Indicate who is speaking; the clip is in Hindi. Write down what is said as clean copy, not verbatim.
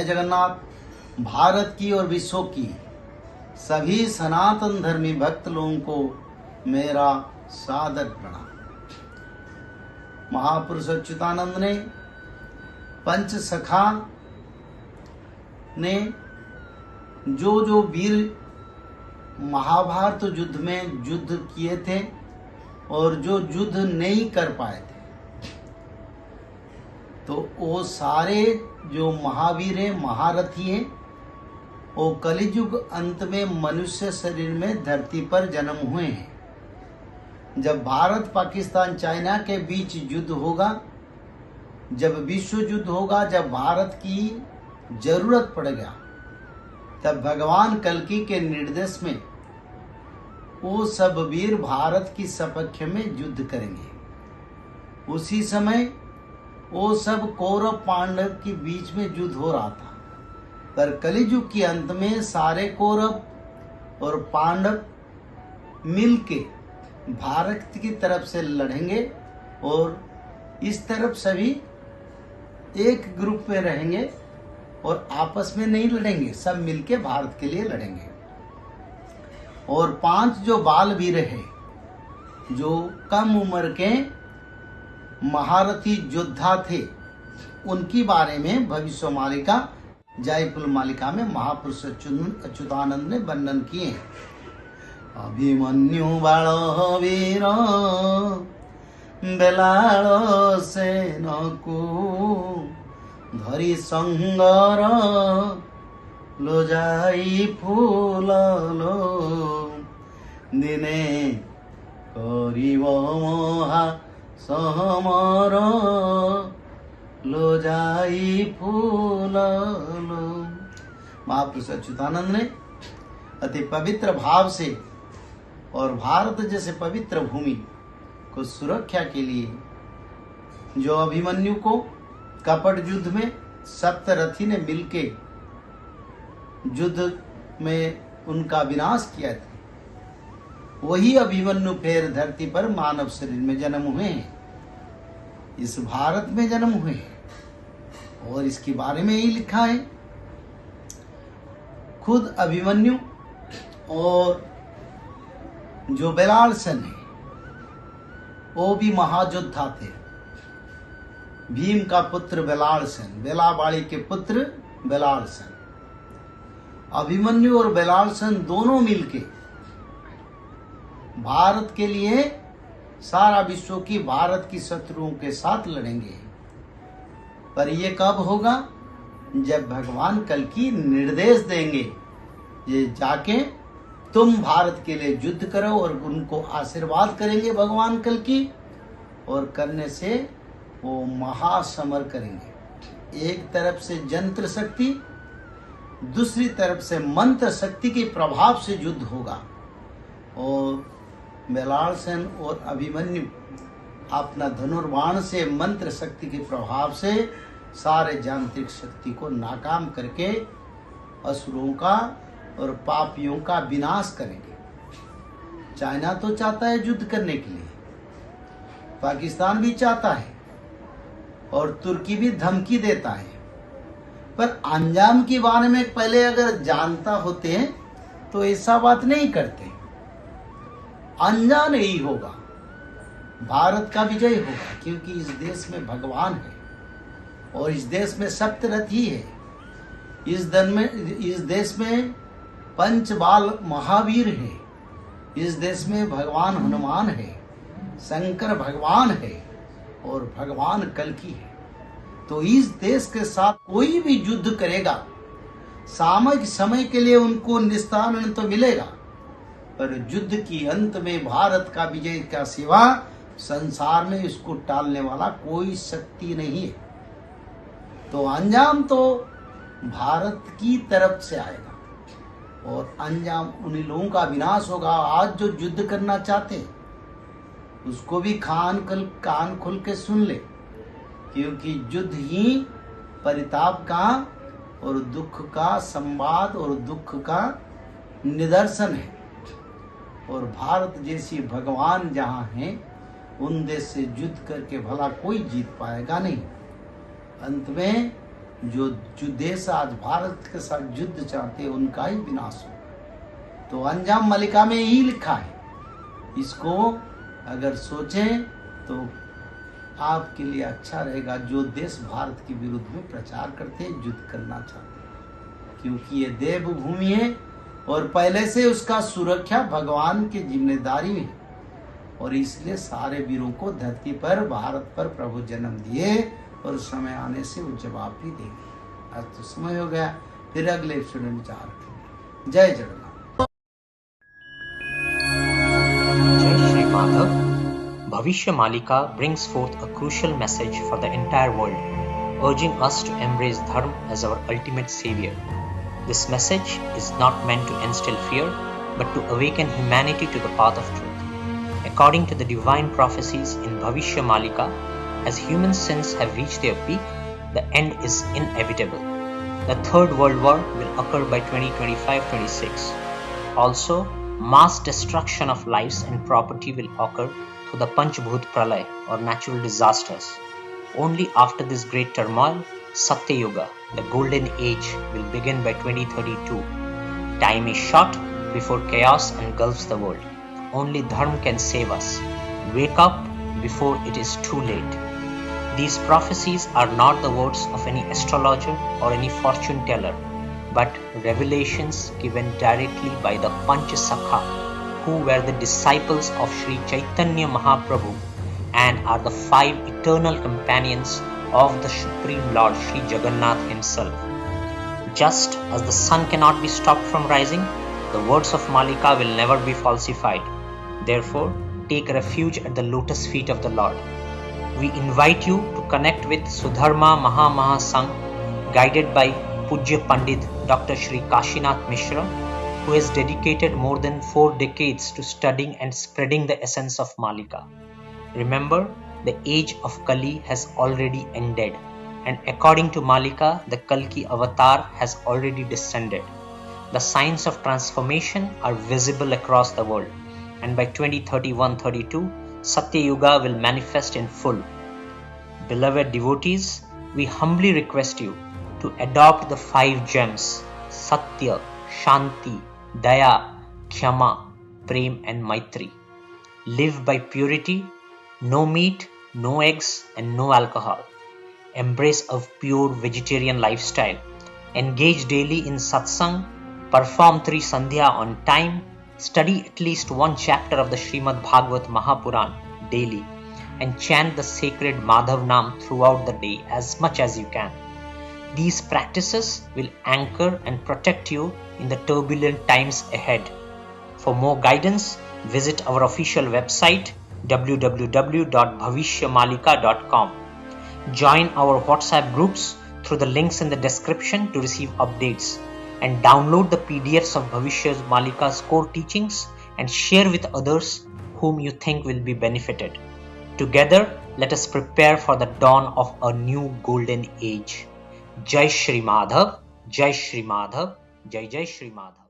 Speaker 1: जगन्नाथ। भारत की और विश्व की सभी सनातन धर्मी भक्त लोगों को मेरा सादर प्रणाम। महापुरुष अच्युतानंद ने पंच सखा ने जो वीर महाभारत युद्ध में युद्ध किए थे और जो युद्ध नहीं कर पाए थे, तो वो सारे जो महावीर हैं, महारथी हैं, वो कलियुग अंत में मनुष्य शरीर में धरती पर जन्म हुए हैं। जब भारत पाकिस्तान चाइना के बीच युद्ध होगा, जब विश्व युद्ध होगा, जब भारत की जरूरत पड़ेगा, तब भगवान कल्कि के निर्देश में वो सब वीर भारत की सपक्ष में युद्ध करेंगे। उसी समय वो सब कौरव पांडव के बीच में युद्ध हो रहा था, पर कलियुग के अंत में सारे कौरव और पांडव मिलके भारत की तरफ से लड़ेंगे और इस तरफ सभी एक ग्रुप में रहेंगे और आपस में नहीं लड़ेंगे, सब मिलके भारत के लिए लड़ेंगे। और 5 जो बाल वीर है, जो कम उम्र के महारथी योद्धा थे, उनकी बारे में भविष्य मालिका जयकुल मालिका में महापुरुष अच्युतानंद ने वर्णन किए। अभिमन्यु बाल वीर बेलाल सेनकु धरी संगर लो जाई फूल लो दिने करिब महा समर लो जाई फूल लो। महापुरुष अच्युतानंद ने अति पवित्र भाव से और भारत जैसे पवित्र भूमि को सुरक्षा के लिए जो अभिमन्यु को कपट युद्ध में सप्तरथी ने मिलके युद्ध में उनका विनाश किया था, वही अभिमन्यु फिर धरती पर मानव शरीर में जन्म हुए हैं, इस भारत में जन्म हुए हैं। और इसके बारे में ही लिखा है, खुद अभिमन्यु और जो बेलाल सेन है वो भी महायोद्धा थे। भीम का पुत्र बेलाल सेन, बेलाबाड़ी के पुत्र बेलाल सेन। अभिमन्यु और बेलाल सेन दोनों मिलके भारत के लिए सारा विश्व की भारत की शत्रुओं के साथ लड़ेंगे। पर ये कब होगा? जब भगवान कल्कि निर्देश देंगे, ये जाके तुम भारत के लिए युद्ध करो, और उनको आशीर्वाद करेंगे भगवान कल्कि, और करने से वो महासमर करेंगे। एक तरफ से यंत्र शक्ति, दूसरी तरफ से मंत्र शक्ति के प्रभाव से युद्ध होगा, और बेलाल सेन और अभिमन्यु अपना धनुर्बाण से मंत्र शक्ति के प्रभाव से सारे यांत्रिक शक्ति को नाकाम करके असुरों का और पापियों का विनाश करेंगे। चाइना तो चाहता है युद्ध करने के लिए, पाकिस्तान भी चाहता है, और तुर्की भी धमकी देता है, पर अंजाम के बारे में पहले अगर जानता होते हैं तो ऐसा बात नहीं करते। अनजान ही होगा, भारत का विजय होगा, क्योंकि इस देश में भगवान है और इस देश में सप्तरथी है। इस देश में पंचबाल महावीर है, इस देश में भगवान हनुमान है, शंकर भगवान है और भगवान कल्कि है। तो इस देश के साथ कोई भी युद्ध करेगा, सामयिक समय के लिए उनको निस्तारण तो मिलेगा, पर युद्ध की अंत में भारत का विजय का सिवा संसार में इसको टालने वाला कोई शक्ति नहीं है। तो अंजाम तो भारत की तरफ से आएगा और अंजाम उन्हीं लोगों का विनाश होगा। आज जो युद्ध करना चाहते हैं उसको भी कान खोल के सुन ले, क्योंकि युद्ध ही परिताप का और दुख का संवाद और दुख का निदर्शन है। और भारत जैसी भगवान जहाँ हैं, उन देश से युद्ध करके भला कोई जीत पाएगा नहीं। अंत में जो जो देश आज भारत के साथ युद्ध चाहते हैं उनका ही विनाश हो। तो अंजाम मलिका में यही लिखा है। इसको अगर सोचें तो आपके लिए अच्छा रहेगा, जो देश भारत के विरुद्ध में प्रचार करते हैं, युद्ध करना चाहते हैं, क्योंकि ये देवभूमि है और पहले से उसका सुरक्षा भगवान की जिम्मेदारी है। और इसलिए सारे वीरों को धरती पर, भारत पर प्रभु जन्म दिए और समय आने से वो जवाब भी देंगे। आज तो समय हो गया, फिर अगले एपिसोड में विचार करेंगे। जय Jagannath.
Speaker 2: Jai Shri Madhav, Bhavishya Malika brings forth a crucial message for the entire world, urging us to embrace Dharma as our ultimate savior. This message is not meant to instill fear, but to awaken humanity to the path of truth. According to the divine prophecies in Bhavishya Malika, as human sins have reached their peak, the end is inevitable. The Third World War will occur by 2025-26. Also, mass destruction of lives and property will occur through the Panchbhut Pralay or natural disasters. Only after this great turmoil, Satya Yuga, the golden age, will begin by 2032. Time is short before chaos engulfs the world. Only Dharma can save us. Wake up before it is too late. These prophecies are not the words of any astrologer or any fortune teller, but revelations given directly by the Panchasakha, who were the disciples of Sri Chaitanya Mahaprabhu and are the 5 eternal companions of the Supreme Lord Sri Jagannath himself. Just as the sun cannot be stopped from rising, the words of Malika will never be falsified. Therefore, take refuge at the lotus feet of the Lord. We invite you to connect with Sudharma Maha Sangh, guided by Pujya Pandit Dr. Shri Kashinath Mishra, who has dedicated more than 4 decades to studying and spreading the essence of Malika. Remember, the age of Kali has already ended, and according to Malika, the Kalki avatar has already descended. The signs of transformation are visible across the world, and by 2031-32, Satya Yuga will manifest in full. Beloved devotees, we humbly request you to adopt the 5 gems: Satya, Shanti, Daya, Khyama, Prem and Maitri. Live by purity, no meat, no eggs and no alcohol. Embrace a pure vegetarian lifestyle. Engage daily in satsang, perform 3 sandhya on time, study at least 1 chapter of the Srimad Bhagavad Mahapuran daily, and chant the sacred Madhav Nam throughout the day as much as you can. These practices will anchor and protect you in the turbulent times ahead. For more guidance, visit our official website www.bhavishyamalika.com. Join our WhatsApp groups through the links in the description to receive updates, and download the PDFs of Bhavishya Malika's core teachings and share with others whom you think will be benefited. Together, let us prepare for the dawn of a new golden age. Jai Shri Madhav, Jai Shri Madhav, Jai Jai Shri Madhav.